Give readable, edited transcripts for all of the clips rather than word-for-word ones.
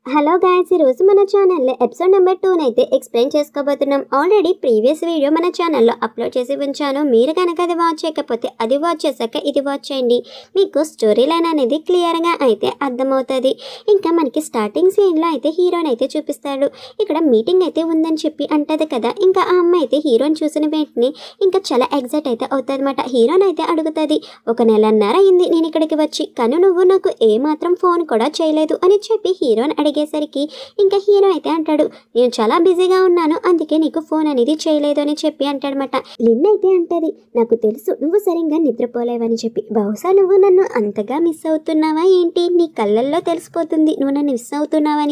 Hello guys, ఈరోజు మన ఛానల్లో ఎపిసోడ్ నెంబర్ 2 అయితే ఎక్స్ప్లెయిన్ చేసుకోబోతున్నాం. ఆల్రెడీ ప్రీవియస్ వీడియో మన ఛానల్లో అప్లోడ్ చేసి ఉంచాను. మీరు కనుక అది వాచ్ చేయకపోతే అది వాచ్ చేశాక ఇది వాచ్ చేయండి. మీకు స్టోరీ లైన్ అనేది క్లియర్గా అయితే అర్థమవుతుంది. ఇంకా మనకి స్టార్టింగ్ సీన్లో అయితే హీరోని అయితే చూపిస్తాడు. ఇక్కడ మీటింగ్ అయితే ఉందని చెప్పి అంటది కదా. ఇంకా ఆ అమ్మాయి అయితే హీరోని చూసిన వెంటనే ఇంకా చాలా ఎగ్జైట్ అయితే అవుతుంది అనమాట. హీరోని అయితే అడుగుతుంది, 1 నెలన్నర అయింది నేను ఇక్కడికి వచ్చి, కానీ నువ్వు నాకు ఏమాత్రం ఫోన్ కూడా చేయలేదు అని చెప్పి హీరోని అడిగేసరికి ఇంకా హీరో అయితే అంటాడు, నేను చాలా బిజీగా ఉన్నాను, అందుకే నీకు ఫోన్ అనేది చేయలేదు అని చెప్పి అంటాడనమాట. లిన్ అయితే అంటది, నాకు తెలుసు నువ్వు సరిగ్గా నిద్రపోలేవని చెప్పి, బహుశా నువ్వు నన్ను అంతగా మిస్ అవుతున్నావా ఏంటి, నీ కళ్ళల్లో తెలిసిపోతుంది నువ్వు నన్ను మిస్ అవుతున్నావా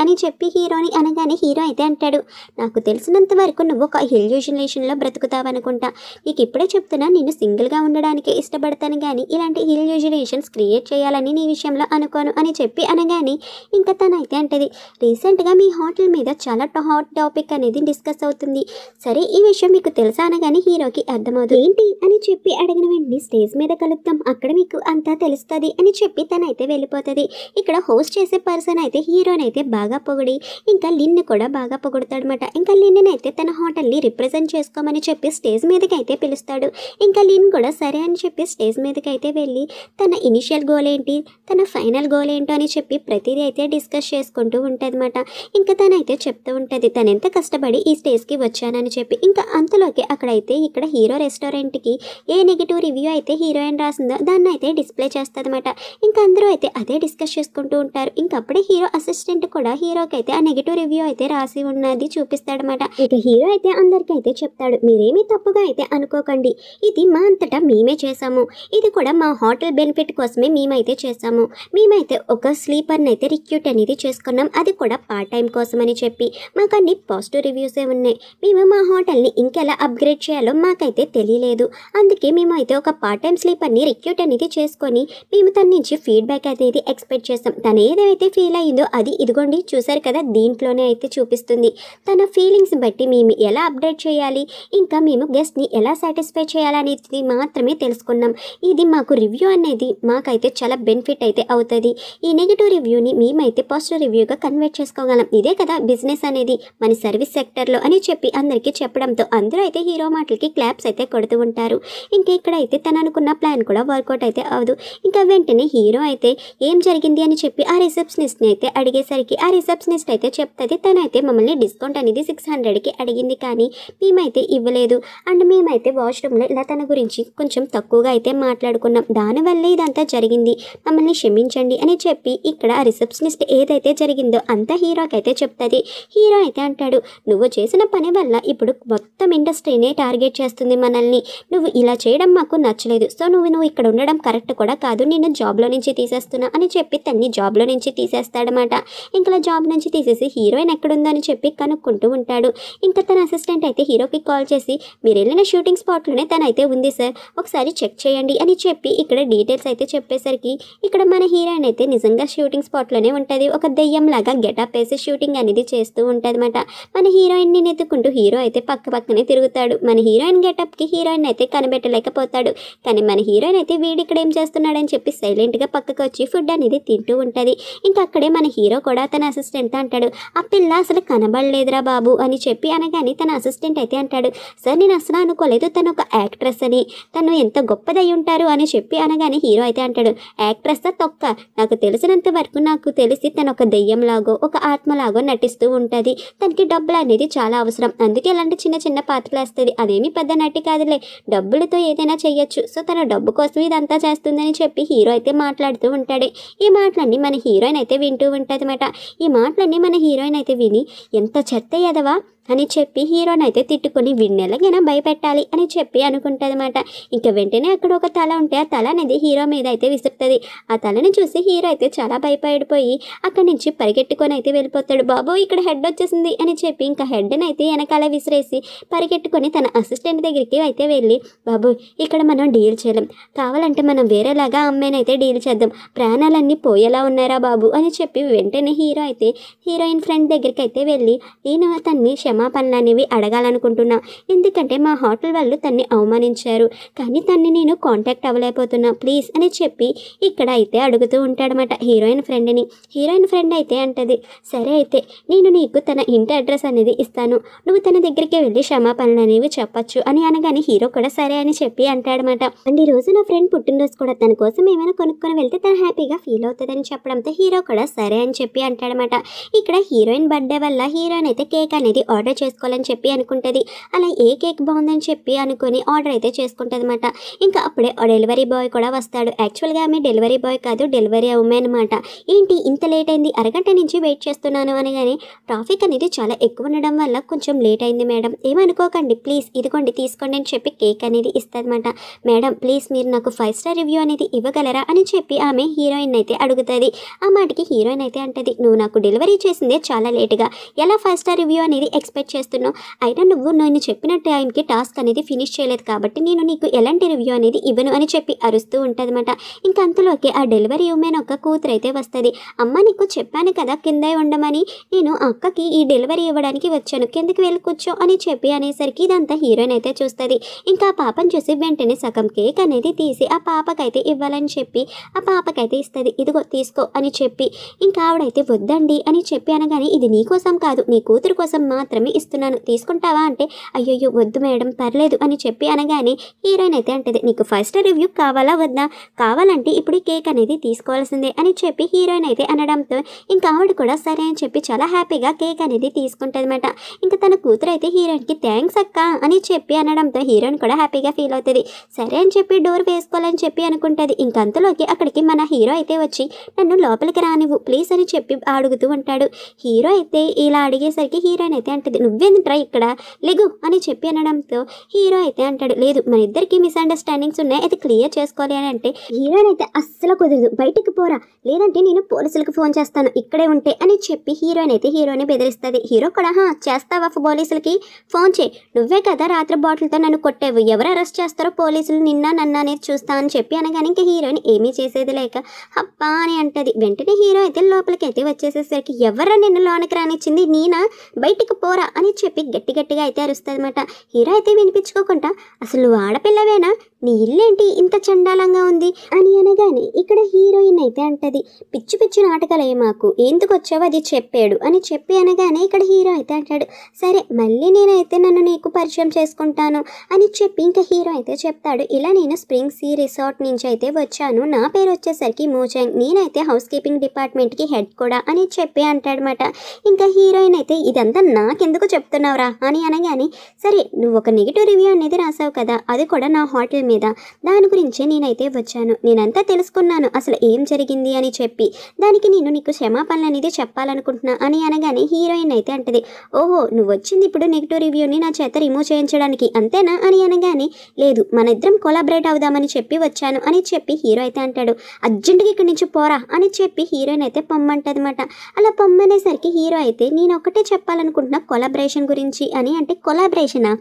అని చెప్పి హీరోని అనగానే హీరో అయితే అంటాడు, నాకు తెలిసినంత వరకు నువ్వు ఒక ఇల్యూజనేషన్లో బ్రతుకుతావనుకుంటా, నీకు ఇప్పుడే చెప్తున్నా, నేను సింగిల్గా ఉండడానికి ఇష్టపడతాను కానీ ఇలాంటి ఇల్యూజనేషన్స్ క్రియేట్ చేయాలని నీ విషయంలో అనుకోను అని చెప్పి అనగానే ఇంకా తనైతే అంటది, రీసెంట్గా మీ హోటల్ మీద చాలా హాట్ టాపిక్ అనేది డిస్కస్ అవుతుంది, సరే ఈ విషయం మీకు తెలుసా అనగానే హీరోకి అర్థమవుతుంది. ఏంటి అని చెప్పి అడిగిన వెంటనే స్టేజ్ మీద కలుద్దాం, అక్కడ మీకు అంతా తెలుస్తుంది అని చెప్పి తనైతే వెళ్ళిపోతుంది. ఇక్కడ హోస్ట్ చేసే పర్సన్ అయితే హీరోని అయితే బాగా పొగిడి ఇంకా లిన్ కూడా బాగా పొగుడతాడనమాట. ఇంకా లిన్ అయితే తన హోటల్ని రిప్రజెంట్ చేసుకోమని చెప్పి స్టేజ్ మీదకి అయితే పిలుస్తాడు. ఇంకా లిన్ కూడా సరే అని చెప్పి స్టేజ్ మీదకి అయితే వెళ్ళి తన ఇనిషియల్ గోల్ ఏంటి, తన ఫైనల్ గోల్ ఏంటో అని చెప్పి ప్రతిదీ అయితే డిస్కస్ చేసుకుంటూ ఉంటుందన్నమాట. ఇంకా తనైతే చెప్తూ ఉంటుంది తను ఎంత కష్టపడి ఈ స్టేజ్కి వచ్చానని చెప్పి. ఇంకా అంతలోకి అక్కడైతే ఇక్కడ హీరో రెస్టారెంట్కి ఏ నెగిటివ్ రివ్యూ అయితే హీరోయిన్ రాసిందో దాన్ని అయితే డిస్ప్లే చేస్తుందన్నమాట. ఇంకా అందరూ అయితే అదే డిస్కస్ చేసుకుంటూ ఉంటారు. ఇంకప్పుడే హీరో అసిస్టెంట్ కూడా హీరోకి అయితే ఆ నెగిటివ్ రివ్యూ అయితే రాసి ఉన్నది చూపిస్తాడనమాట. ఇక హీరో అయితే అందరికీ అయితే చెప్తాడు, మీరేమీ తప్పుగా అయితే అనుకోకండి, ఇది మా అంతటా మేమే చేసాము, ఇది కూడా మా హోటల్ బెనిఫిట్ కోసమే మేమైతే చేసాము, మేమైతే ఒక స్లీపర్ని అయితే రిక్రూట్ అనేది చేసుకున్నాం, అది కూడా పార్ట్ టైం కోసం అని చెప్పి, మాకు అన్ని పాజిటివ్ రివ్యూసే ఉన్నాయి, మేము మా హోటల్ని ఇంకెలా అప్గ్రేడ్ చేయాలో మాకైతే తెలియలేదు, అందుకే మేము అయితే ఒక పార్ట్ టైం స్లీపర్ని రిక్రూట్ అనేది చేసుకొని మేము తన నుంచి ఫీడ్బ్యాక్ అనేది ఎక్స్పెక్ట్ చేస్తాం, తను ఏదైతే ఫీల్ అయ్యిందో అది ఇదిగోండి చూసారు కదా దీంట్లోనే అయితే చూపిస్తుంది, తన ఫీలింగ్స్ బట్టి మేము ఎలా అప్డేట్ చేయాలి, ఇంకా మేము గెస్ట్ని ఎలా సాటిస్ఫై చేయాలనేది మాత్రమే తెలుసుకున్నాం, ఇది మాకు రివ్యూ అనేది మాకైతే చాలా బెనిఫిట్ అయితే అవుతుంది, ఈ నెగిటివ్ రివ్యూని మేమైతే పాజిటివ్ రివ్యూగా కన్వర్ట్ చేసుకోగలం, ఇదే కదా బిజినెస్ అనేది మన సర్వీస్ సెక్టర్లో అని చెప్పి అందరికీ చెప్పడంతో అందరూ అయితే హీరో మాటలకి క్లాప్స్ అయితే కొడుతూ ఉంటారు. ఇంకా ఇక్కడైతే తను అనుకున్న ప్లాన్ కూడా వర్కౌట్ అయితే అవదు. ఇంకా వెంటనే హీరో అయితే ఏం జరిగింది అని చెప్పి ఆ రిసెప్షనిస్ట్ని అయితే అడిగేసరికి ఆ రిసెప్షనిస్ట్ అయితే చెప్తుంది, తనైతే మమ్మల్ని డిస్కౌంట్ అనేది 600కి అడిగింది కానీ మేమైతే ఇవ్వలేదు, అండ్ మేమైతే వాష్రూమ్లో ఇలా తన గురించి కొంచెం తక్కువగా అయితే మాట్లాడుకున్నాం, దానివల్లే ఇదంతా జరిగింది, మమ్మల్ని క్షమించండి అని చెప్పి ఇక్కడ ఆ రిసెప్షనిస్ట్ ఏదైతే జరిగిందో అంతా హీరోకి అయితే చెప్తుంది. హీరో అయితే అంటాడు, నువ్వు చేసిన పని వల్ల ఇప్పుడు మొత్తం ఇండస్ట్రీనే టార్గెట్ చేస్తుంది మనల్ని, నువ్వు ఇలా చేయడం మాకు నచ్చలేదు, సో నువ్వు ఇక్కడ ఉండడం కరెక్ట్ కూడా కాదు, నేను జాబ్లో నుంచి తీసేస్తున్నా అని చెప్పి తన్ని జాబ్లో నుంచి తీసేస్తాడనమాట. ఇంకా జాబ్ నుంచి తీసేసి హీరోయిన్ ఎక్కడుందో అని చెప్పి కనుక్కుంటూ ఉంటాడు. ఇంకా తన అసిస్టెంట్ అయితే హీరోకి కాల్ చేసి, మీరు వెళ్ళిన షూటింగ్ స్పాట్లోనే తనైతే ఉంది సార్, ఒకసారి చెక్ చేయండి అని చెప్పి ఇక్కడ డీటెయిల్స్ అయితే చెప్పేసరికి ఇక్కడ మన హీరోయిన్ అయితే నిజంగా షూటింగ్ స్పాట్లోనే ఉంటుంది, ఒక దెయ్యం లాగా గెటప్ వేసి షూటింగ్ అనేది చేస్తూ ఉంటుంది అనమాట. మన హీరోయిన్ని నెత్తుకుంటూ హీరో అయితే పక్కనే తిరుగుతాడు. మన హీరోయిన్ గెటప్కి హీరోయిన్ అయితే కనిపెట్టలేకపోతాడు, కానీ మన హీరోయిన్ అయితే వీడు ఇక్కడ ఏం చేస్తున్నాడని చెప్పి సైలెంట్గా పక్కకు వచ్చి ఫుడ్ అనేది తింటూ ఉంటుంది. ఇంకా అక్కడే మన హీరో కూడా తన అసిస్టెంట్తో అంటాడు, ఆ పిల్ల అసలు కనబడలేదురా బాబు అని చెప్పి అనగానే తన అసిస్టెంట్ అయితే అంటాడు, సార్ నేను అసలు అనుకోలేదు తను ఒక యాక్ట్రెస్ అని, తను ఎంత గొప్పదై ఉంటారు అని చెప్పి అనగానే హీరో అయితే అంటాడు, యాక్ట్రెస్తా తొక్క, నాకు తెలిసినంత వరకు నాకు తెలిసి తను ఒక దెయ్యంలాగో ఒక ఆత్మలాగో నటిస్తూ ఉంటుంది, తనకి డబ్బులు అనేది చాలా అవసరం, అందుకే ఇలాంటి చిన్న చిన్న పాత్రలు వేస్తుంది, అదేమి పెద్ద నటి కాదులే, డబ్బులతో ఏదైనా చెయ్యొచ్చు, సో తన డబ్బు కోసం ఇదంతా చేస్తుందని చెప్పి హీరో అయితే మాట్లాడుతూ ఉంటాడు. ఈ మాటలన్నీ మన హీరోయిన్ అయితే వింటూ ఉంటుంది అన్నమాట. ఈ మాటలన్నీ మన హీరోయిన్ అయితే విని ఎంత చెత్త ఎదవా అని చెప్పి హీరోని అయితే తిట్టుకొని వీడిని ఎలాగైనా భయపెట్టాలి అని చెప్పి అనుకుంటుంది అనమాట. ఇంకా వెంటనే అక్కడ ఒక తల ఉంటే ఆ తల అనేది హీరో మీద అయితే విసురుతుంది. ఆ తలని చూసి హీరో అయితే చాలా భయపడిపోయి అక్కడి నుంచి పరిగెట్టుకొని అయితే వెళ్ళిపోతాడు. బాబు ఇక్కడ హెడ్ వచ్చేసింది అని చెప్పి ఇంకా హెడ్ని అయితే వెనకాల విసిరేసి పరిగెట్టుకొని తన అసిస్టెంట్ దగ్గరికి అయితే వెళ్ళి, బాబు ఇక్కడ మనం డీల్ చేయలేం, కావాలంటే మనం వేరేలాగా అమ్మాయిని అయితే డీల్ చేద్దాం, ప్రాణాలన్నీ పోయేలా ఉన్నారా బాబు అని చెప్పి వెంటనే హీరో అయితే హీరోయిన్ ఫ్రెండ్ దగ్గరికి అయితే వెళ్ళి నేను తన్ని క్షమాపణలు అనేవి అడగాలనుకుంటున్నా. ఎందుకంటే మా హోటల్ వాళ్ళు తన్ని అవమానించారు, కానీ తన్ని నేను కాంటాక్ట్ అవ్వలేకపోతున్నా ప్లీజ్ అని చెప్పి ఇక్కడ అయితే అడుగుతూ ఉంటాడనమాట హీరోయిన్ ఫ్రెండ్ని. హీరోయిన్ ఫ్రెండ్ అయితే అంటది, సరే అయితే నేను నీకు తన ఇంటి అడ్రస్ అనేది ఇస్తాను, నువ్వు తన దగ్గరికి వెళ్ళి క్షమాపణలు అనేవి చెప్పచ్చు అని అనగానే హీరో కూడా సరే అని చెప్పి అంటాడనమాట. అండ్ ఈ రోజు నా ఫ్రెండ్ పుట్టినరోజు కూడా, తన కోసం ఏమైనా కొనుక్కొని వెళ్తే తను హ్యాపీగా ఫీల్ అవుతుందని చెప్పడంతో హీరో కూడా సరే అని చెప్పి అంటాడనమాట. ఇక్కడ హీరోయిన్ బర్త్డే వల్ల హీరోయిన్ అయితే కేక్ అనేది ఆర్డర్ చేసుకోవాలని చెప్పి అనుకుంటుంది. అలా ఏ కేక్ బాగుందని చెప్పి అనుకుని ఆర్డర్ అయితే చేసుకుంటుంది అనమాట. ఇంకా అప్పుడే డెలివరీ బాయ్ కూడా వస్తాడు. యాక్చువల్గా ఆమె డెలివరీ బాయ్ కాదు, డెలివరీ ఉమెన్ అనమాట. ఏంటి ఇంత లేట్ అయింది, అరగంట నుంచి వెయిట్ చేస్తున్నాను అనగానే ట్రాఫిక్ అనేది చాలా ఎక్కువ ఉండడం వల్ల కొంచెం లేట్ అయింది మేడం, ఏమనుకోకండి ప్లీజ్ ఇదిగోండి తీసుకోండి అని చెప్పి కేక్ అనేది ఇస్తుందన్నమాట. మేడం ప్లీజ్ మీరు నాకు 5 స్టార్ రివ్యూ అనేది ఇవ్వగలరా అని చెప్పి ఆమె హీరోయిన్ అయితే అడుగుతుంది. ఆ మాటకి హీరోయిన్ అయితే అంటది, నువ్వు నాకు డెలివరీ చేసిందే చాలా లేటుగా, ఎలా 5 స్టార్ రివ్యూ అనేది ఎక్స్పెక్ట్ చేస్తున్నావు, అయినా నువ్వు నేను చెప్పిన టైంకి టాస్క్ అనేది ఫినిష్ చేయలేదు కాబట్టి నేను నీకు ఎలాంటి రివ్యూ అనేది ఇవ్వను అని చెప్పి అరుస్తూ ఉంటుందన్నమాట. ఇంకా అంతలోకి ఆ డెలివరీ ఉమెన్ ఒక కూతురు అయితే వస్తుంది. అమ్మ నీకు చెప్పాను కదా కిందే ఉండమని, నేను అక్కకి ఈ డెలివరీ ఇవ్వడానికి వచ్చాను, కిందకి వెళ్ళి కూర్చో అని చెప్పి అనేసరికి ఇదంతా హీరోయిన్ అయితే చూస్తుంది. ఇంకా ఆ పాపను చూసి వెంటనే సగం కేక్ అనేది తీసి ఆ పాపకైతే ఇవ్వాలని చెప్పి ఆ పాపకైతే ఇస్తుంది. ఇదిగో తీసుకో అని చెప్పి ఇంకా ఆవిడైతే వద్దండి అని చెప్పి అనగానే ఇది నీ కోసం కాదు నీ కూతురు కోసం మాత్రమే ఇస్తున్నాను, తీసుకుంటావా అంటే అయ్యయ్యో వద్దు మేడం పర్లేదు అని చెప్పి అనగానే హీరోయిన్ అయితే అంటది, నీకు 5 స్టార్ రివ్యూ కావాలా వద్దా, కావాలంటే ఇప్పుడు కేక్ అనేది తీసుకోవాల్సిందే అని చెప్పి హీరోయిన్ అయితే అనడంతో ఇంకా ఆవిడ కూడా సరే అని చెప్పి చాలా హ్యాపీగా కేక్ అనేది తీసుకుంటుంది అనమాట. ఇంకా తన కూతురు అయితే హీరోయిన్కి థ్యాంక్స్ అక్క అని చెప్పి అనడంతో హీరోయిన్ కూడా హ్యాపీగా ఫీల్ అవుతుంది. సరే అని చెప్పి డోర్ వేసుకోవాలని చెప్పి అనుకుంటుంది. ఇంక అంతలోకి అక్కడికి మన హీరో అయితే వచ్చి నన్ను లోపలికి రానివ్వు ప్లీజ్ అని చెప్పి అడుగుతూ ఉంటాడు. హీరో అయితే ఇలా అడిగేసరికి హీరోయిన్ అయితే అంటది, నువ్వెందుకురా ఇక్కడ లెగు అని చెప్పి అనడంతో హీరో అయితే అంటాడు, లేదు మన ఇద్దరికి మిస్అండర్స్టాండింగ్స్ ఉన్నాయి, అది క్లియర్ చేసుకోవాలి అని అంటే హీరోయిన్ అయితే అస్సలు కుదరదు, బయటికి పోరా లేదంటే నేను పోలీసులకు ఫోన్ చేస్తాను ఇక్కడే ఉంటే అని చెప్పి హీరోయిన్ అయితే హీరోని బెదిరిస్తుంది. హీరో కూడా చేస్తావా పోలీసులకి ఫోన్ చేయి, నువ్వే కదా రాత్రి బాటిల్తో నన్ను కొట్టావు, ఎవరు అరెస్ట్ చేస్తారో పోలీసులు నిన్న నన్ను అనేది చూస్తా అని చెప్పి అనగానే ఇంకా హీరోయిన్ ఏమీ చేసేది లేక అప్పా అని అంటది. వెంటనే హీరో అయితే లోపలికి అయితే వచ్చేసేసరికి ఎవరా నిన్ను లోనికి రానిచ్చింది, నేనా బయటికి పోరా అని చెప్పి గట్టి గట్టిగా అయితే అరుస్తుంది అనమాట. హీరో అయితే వినిపించుకోకుండా అసలు నువ్వు ఆడపిల్లవేనా, నీ ఇల్లేంటి ఇంత చండాలంగా ఉంది అని అనగానే ఇక్కడ హీరోయిన్ అయితే అంటది, పిచ్చి పిచ్చి నాటకాలే మాకు ఎందుకు వచ్చావో అది చెప్పాడు అని చెప్పి అనగానే ఇక్కడ హీరో అయితే అంటాడు, సరే మళ్ళీ నేనైతే నన్ను నీకు పరిచయం చేసుకుంటాను అని చెప్పి ఇంకా హీరో అయితే చెప్తాడు, ఇలా నేను స్ప్రింగ్ సీ రిసార్ట్ నుంచి అయితే వచ్చాను, నా పేరు వచ్చేసరికి మోచాంగ్, నేనైతే హౌస్ కీపింగ్ డిపార్ట్మెంట్కి హెడ్ కూడా అని చెప్పి అంటాడనమాట. ఇంకా హీరోయిన్ అయితే ఇదంతా నాకెందుకు చెప్తున్నావురా అని అనగానే సరే నువ్వు ఒక నెగిటివ్ రివ్యూ అనేది రాసావు కదా, అది కూడా నా హోటల్ మీద, దాని గురించి నేనైతే వచ్చాను, నేనంతా తెలుసుకున్నాను అసలు ఏం జరిగింది అని చెప్పి దానికి నేను నీకు క్షమాపణలు అనేది చెప్పాలనుకుంటున్నా అని అనగానే హీరోయిన్ అయితే అంటది, ఓహో నువ్వు వచ్చింది ఇప్పుడు నెగిటివ్ రివ్యూని నా చేత రిమూవ్ చేయించడానికి అంతేనా అని అనగానే లేదు మన ఇద్దరం కొలాబరేట్ అవుదామని చెప్పి వచ్చాను అని చెప్పి హీరో అయితే అంటాడు, అర్జెంటుగా ఇక్కడి నుంచి పోరా అని చెప్పి హీరోయిన్ అయితే పొమ్మంటది అనమాట. అలా పొమ్మనేసరికి హీరో అయితే నేను ఒకటే చెప్పాలనుకుంటున్నా కొలాబరేషన్ గురించి అని అంటే కొలాబరేషనా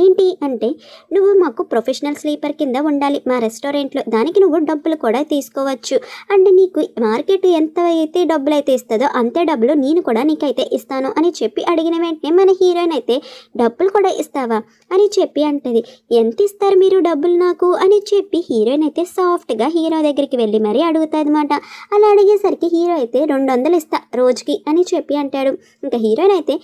ఏంటి అంటే నువ్వు మాకు ప్రొఫెషనల్ స్లీపర్ కింద ఉండాలి మా రెస్టారెంట్లో, దానికి నువ్వు డబ్బులు కూడా తీసుకోవచ్చు అండ్ నీకు మార్కెట్ ఎంత అయితే డబ్బులు అయితే ఇస్తుందో అంతే డబ్బులు నేను కూడా నీకైతే ఇస్తాను అని చెప్పి అడిగిన వెంటనే మన హీరోయిన్ అయితే డబ్బులు కూడా ఇస్తావా అని చెప్పి అంటది, ఎంత ఇస్తారు మీరు డబ్బులు నాకు అని చెప్పి హీరోయిన్ అయితే సాఫ్ట్గా హీరో దగ్గరికి వెళ్ళి మరీ అడుగుతుంది అనమాట. అలా అడిగేసరికి హీరో అయితే 200 ఇస్తా రోజుకి అని చెప్పి అంటాడు. ఇంకా హీరోయిన్ అయితే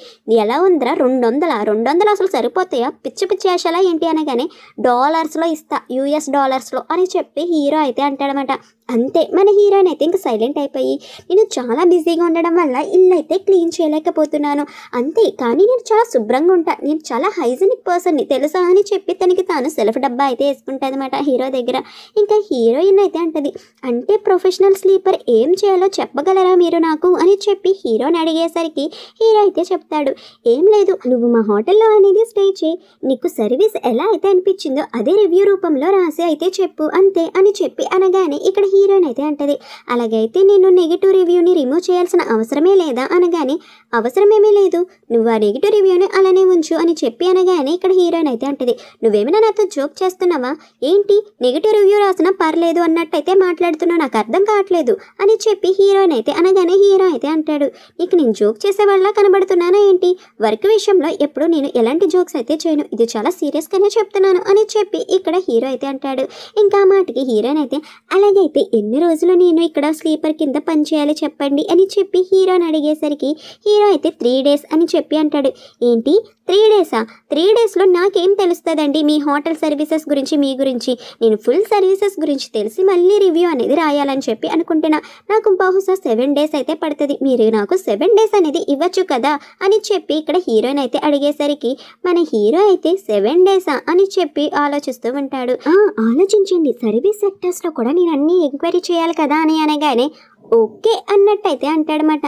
ఎలా ఉందిరా 200 అసలు సరిపోతాయా పిచ్చి పిచ్చి ఆశలా ఏంటి అనగానే డాలర్స్లో ఇస్తా US డాలర్స్లో అని చెప్పి హీరో అయితే అంటాడనమాట. అంతే మన హీరోయిన్ అయితే ఇంకా సైలెంట్ అయిపోయి నేను చాలా బిజీగా ఉండడం వల్ల ఇల్లు అయితే క్లీన్ చేయలేకపోతున్నాను అంతే, కానీ నేను చాలా శుభ్రంగా ఉంటాను, నేను చాలా హైజీనిక్ పర్సన్ని తెలుసా అని చెప్పి తనకి తాను సెల్ఫ్ డబ్బా అయితే వేసుకుంటుంది అనమాట హీరో దగ్గర. ఇంకా హీరోయిన్ అయితే అంటది, అంటే ప్రొఫెషనల్ స్లీపర్ ఏం చేయాలో చెప్పగలరా మీరు నాకు అని చెప్పి హీరోని అడిగేసరికి హీరో అయితే చెప్తాడు, ఏం లేదు నువ్వు మా హోటల్లో అనేది స్టే చేయి, నీకు సర్వీస్ ఎలా అయితే అనిపించిందో అదే రివ్యూ రూపంలో రాసి అయితే చెప్పు అంతే అని చెప్పి అనగానే ఇక్కడ హీరోయిన్ అయితే అంటది. అలాగైతే నేను నెగిటివ్ రివ్యూని రిమూవ్ చేయాల్సిన అవసరమే లేదా అనగానే అవసరమేమీ లేదు, నువ్వు ఆ నెగిటివ్ రివ్యూని అలానే ఉంచు అని చెప్పి అనగానే ఇక్కడ హీరోయిన్ అయితే అంటది, నువ్వేమైనా నాతో జోక్ చేస్తున్నావా ఏంటి, నెగిటివ్ రివ్యూ రాసినా పర్లేదు అన్నట్టయితే మాట్లాడుతున్నావు, నాకు అర్థం కావట్లేదు అని చెప్పి హీరోయిన్ అయితే అనగానే హీరో అయితే అంటాడు, నీకు నేను జోక్ చేసే వాళ్ళ కనబడుతున్నానా ఏంటి, వర్క్ విషయంలో ఎప్పుడు నేను ఎలాంటి జోక్స్ అయితే చేయను, ఇది చాలా సీరియస్గానే చెప్తున్నాను అని చెప్పి ఇక్కడ హీరో అయితే అంటాడు. ఇంకా ఆ మాటకి హీరోయిన్ అయితే అలాగైతే ఎన్ని రోజులు నేను ఇక్కడ స్లీపర్ కింద పనిచేయాలి చెప్పండి అని చెప్పి హీరోని అడిగేసరికి హీరో అయితే 3 days అని చెప్పి అంటాడు. ఏంటి 3 days? 3 daysలో నాకేం తెలుస్తుందండి మీ హోటల్ సర్వీసెస్ గురించి, మీ గురించి నేను ఫుల్ సర్వీసెస్ గురించి తెలిసి మళ్ళీ రివ్యూ అనేది రాయాలని చెప్పి అనుకుంటున్నా, నాకు బహుశా 7 days అయితే పడుతుంది, మీరు నాకు 7 days అనేది ఇవ్వచ్చు కదా అని చెప్పి ఇక్కడ హీరోయిన్ అయితే అడిగేసరికి మన హీరో అయితే 7 days అని చెప్పి ఆలోచిస్తూ ఉంటాడు. ఆలోచించండి, సర్వీస్ సెక్టర్స్లో కూడా నేను అన్నీ ఎంక్వైరీ చేయాలి కదా అని అనగానే ఓకే అన్నట్టయితే అంటాడనమాట.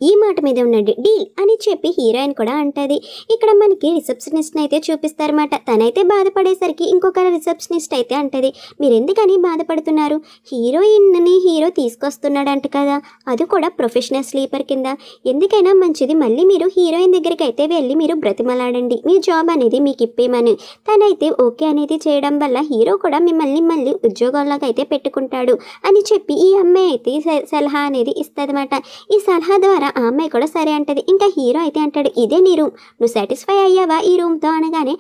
ఈ మాట మీద ఉండండి డీల్ అని చెప్పి హీరోయిన్ కూడా అంటది. ఇక్కడ మనకి రిసెప్షనిస్ట్ అయితే చూపిస్తారన్నమాట. తనైతే బాధపడేసరికి ఇంకొక రిసెప్షనిస్ట్ అయితే అంటది, మీరు ఎందుకని బాధపడుతున్నారు, హీరోయిన్ని హీరో తీసుకొస్తున్నాడంట కదా, అది కూడా ప్రొఫెషనల్ స్లీపర్ కింద, ఎందుకైనా మంచిది మళ్ళీ మీరు హీరోయిన్ దగ్గరికి అయితే వెళ్ళి మీరు బ్రతిమలాడండి, మీ జాబ్ అనేది మీకు ఇప్పేమని. తనైతే ఓకే అనేది చేయడం వల్ల హీరో కూడా మిమ్మల్ని మళ్ళీ ఉద్యోగంలోకి అయితే పెట్టుకుంటాడు అని చెప్పి ఈ అమ్మాయి అయితే సలహా అనేది ఇస్తుందన్నమాట. ఈ సలహా ద్వారా ఆ అమ్మాయి కూడా సరే అంటది. ఇంకా హీరో అయితే అంటాడు, ఇదే నీ రూమ్, నువ్వు సాటిస్ఫై అయ్యావా ఈ రూమ్తో అనగానే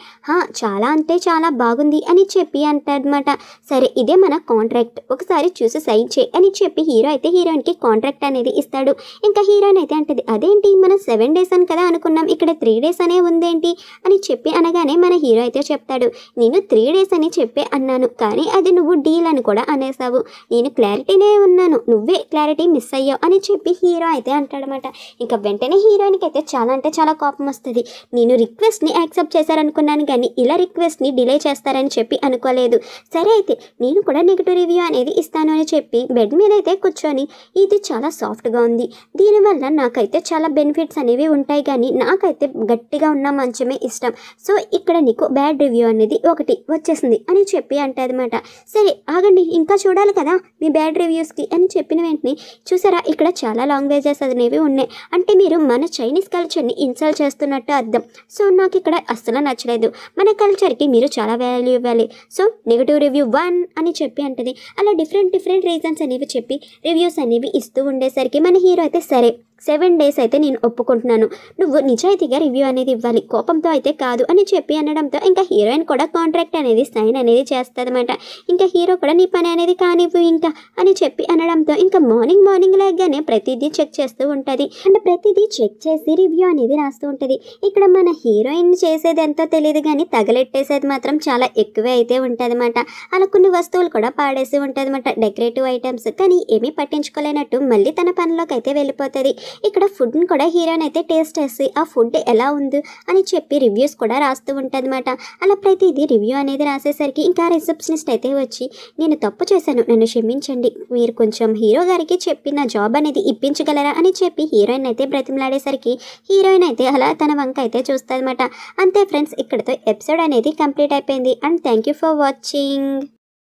చాలా అంటే చాలా బాగుంది అని చెప్పి అంటాడనమాట. సరే ఇదే మన కాంట్రాక్ట్, ఒకసారి చూసి సైన్ చేయి అని చెప్పి హీరో అయితే హీరోయిన్కి కాంట్రాక్ట్ అనేది ఇస్తాడు. ఇంకా హీరోయిన్ అయితే అంటది, అదేంటి మనం 7 days అని కదా అనుకున్నాం, ఇక్కడ 3 days అనే ఉందేంటి అని చెప్పి అనగానే మన హీరో అయితే చెప్తాడు, నేను 3 days అని చెప్పి అన్నాను, కానీ అది నువ్వు డీల్ అని కూడా అనేసావు, నేను క్లారిటీనే ఉన్నాను, నువ్వే క్లారిటీ మిస్ అయ్యావు అని చెప్పి హీరో అయితే అంటాడనమాట. ఇంకా వెంటనే హీరోయిన్కి అయితే చాలా అంటే చాలా కోపం వస్తుంది. నేను రిక్వెస్ట్ని యాక్సెప్ట్ చేశారనుకున్నాను కానీ ఇలా రిక్వెస్ట్ని డిలే చేస్తారని చెప్పి అనుకోలేదు. సరే అయితే నేను కూడా నెగిటివ్ రివ్యూ అనేది ఇస్తాను అని చెప్పి బెడ్ మీద అయితే కూర్చొని, ఇది చాలా సాఫ్ట్గా ఉంది, దీనివల్ల నాకైతే చాలా బెనిఫిట్స్ అనేవి ఉంటాయి కానీ నాకైతే గట్టిగా ఉన్న మంచమే ఇష్టం, సో ఇక్కడ నీకు బ్యాడ్ రివ్యూ అనేది ఒకటి వచ్చేసింది అని చెప్పి అంటదన్నమాట. సరే ఆగండి, ఇంకా చూడాలి కదా మీ బ్యాడ్ రివ్యూస్కి అని చెప్పిన వెంటనే చూసారా ఇక్కడ చాలా లాంగ్వేజెస్ అనేవి ఉన్నాయి, అంటే మీరు మన చైనీస్ కల్చర్ని ఇన్సల్ట్ చేస్తున్నట్టు అర్థం, సో నాకు ఇక్కడ అస్సలు నచ్చలేదు, మన కల్చర్కి మీరు చాలా వాల్యూ ఇవ్వాలి, సో నెగిటివ్ రివ్యూ 1 అని చెప్పి అంటది. అలా డిఫరెంట్ రీజన్స్ అనేవి చెప్పి రివ్యూస్ అనేవి ఇస్తూ ఉండేసరికి మన హీరో అయితే సరే 7 days అయితే నేను ఒప్పుకుంటున్నాను, నువ్వు నిజాయితీగా రివ్యూ అనేది ఇవ్వాలి, కోపంతో అయితే కాదు అని చెప్పి అనడంతో ఇంకా హీరోయిన్ కూడా కాంట్రాక్ట్ అనేది సైన్ అనేది చేస్తుందన్నమాట. ఇంకా హీరో కూడా నీ పని అనేది కానివ్వు ఇంకా అని చెప్పి అనడంతో ఇంకా మార్నింగ్ లాగానే ప్రతిదీ చెక్ చేస్తూ ఉంటుంది అండ్ ప్రతిదీ చెక్ చేసి రివ్యూ అనేది రాస్తూ ఉంటుంది. ఇక్కడ మన హీరోయిన్ చేసేది ఎంతో తెలియదు కానీ తగలెట్టేసేది మాత్రం చాలా ఎక్కువే అయితే ఉంటుంది అనమాట. అలా కొన్ని వస్తువులు కూడా పాడేసి ఉంటుంది అనమాట, డెకరేటివ్ ఐటమ్స్, కానీ ఏమీ పట్టించుకోలేనట్టు మళ్ళీ తన పనిలోకి అయితే వెళ్ళిపోతుంది. ఇక్కడ ఫుడ్ని కూడా హీరోయిన్ అయితే టేస్ట్ చేసి ఆ ఫుడ్ ఎలా ఉంది అని చెప్పి రివ్యూస్ కూడా రాస్తూ ఉంటుంది అనమాట. అలా ప్రతిదీ రివ్యూ అనేది రాసేసరికి ఇంకా రిసెప్షనిస్ట్ అయితే వచ్చి, నేను తప్పు చేశాను, నన్ను క్షమించండి, మీరు కొంచెం హీరో గారికి చెప్పి నా జాబ్ అనేది ఇప్పించగలరా అని చెప్పి హీరోయిన్ అయితే బ్రతిమలాడేసరికి హీరోయిన్ అయితే అలా తన వంక అయితే చూస్తుంది అనమాట. అంతే ఫ్రెండ్స్, ఇక్కడతో ఎపిసోడ్ అనేది కంప్లీట్ అయిపోయింది and thank you for watching.